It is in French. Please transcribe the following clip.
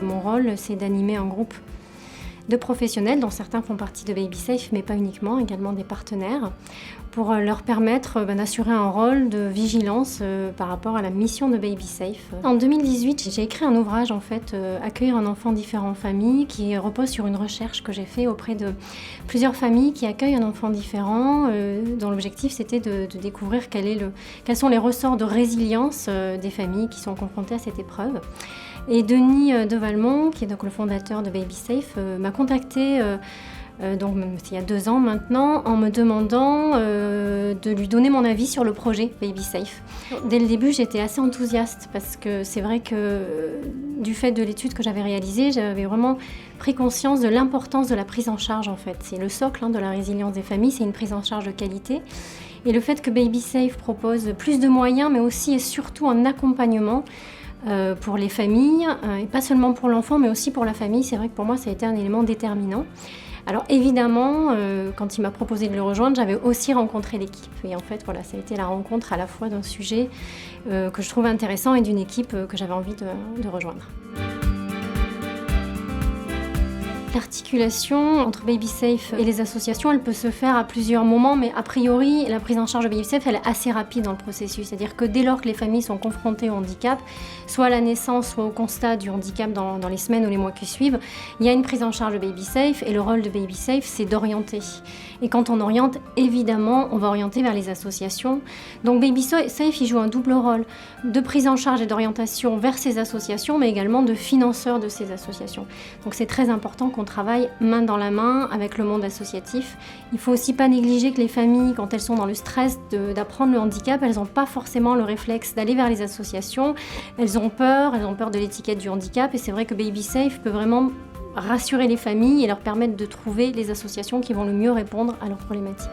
Mon rôle, c'est d'animer un groupe de professionnels, dont certains font partie de BabySafe, mais pas uniquement, également des partenaires, pour leur permettre d'assurer un rôle de vigilance par rapport à la mission de BabySafe. En 2018, j'ai écrit un ouvrage, Accueillir un enfant différent en famille, qui repose sur une recherche que j'ai faite auprès de plusieurs familles qui accueillent un enfant différent, dont l'objectif c'était de découvrir quels sont les ressorts de résilience des familles qui sont confrontées à cette épreuve. Et Denis de Valmont, qui est donc le fondateur de BabySafe, m'a contacté il y a 2 ans maintenant, en me demandant de lui donner mon avis sur le projet BabySafe. Dès le début, j'étais assez enthousiaste parce que c'est vrai que du fait de l'étude que j'avais réalisée, j'avais vraiment pris conscience de l'importance de la prise en charge en fait. C'est le socle de la résilience des familles, c'est une prise en charge de qualité. Et le fait que BabySafe propose plus de moyens, mais aussi et surtout un accompagnement pour les familles, et pas seulement pour l'enfant, mais aussi pour la famille. C'est vrai que pour moi, ça a été un élément déterminant. Alors évidemment, quand il m'a proposé de le rejoindre, j'avais aussi rencontré l'équipe. Et en fait, voilà, ça a été la rencontre à la fois d'un sujet que je trouvais intéressant et d'une équipe que j'avais envie de rejoindre. L'articulation entre BabySafe et les associations, elle peut se faire à plusieurs moments, mais a priori, la prise en charge de BabySafe, elle est assez rapide dans le processus. C'est-à-dire que dès lors que les familles sont confrontées au handicap, soit à la naissance, soit au constat du handicap dans les semaines ou les mois qui suivent, il y a une prise en charge de BabySafe, et le rôle de BabySafe, c'est d'orienter. Et quand on oriente, évidemment, on va orienter vers les associations. Donc BabySafe, il joue un double rôle de prise en charge et d'orientation vers ces associations, mais également de financeur de ces associations. Donc c'est très important qu'on travaille main dans la main avec le monde associatif. Il ne faut aussi pas négliger que les familles, quand elles sont dans le stress d'apprendre le handicap, elles n'ont pas forcément le réflexe d'aller vers les associations. Elles ont peur de l'étiquette du handicap, et c'est vrai que BabySafe peut vraiment rassurer les familles et leur permettre de trouver les associations qui vont le mieux répondre à leurs problématiques.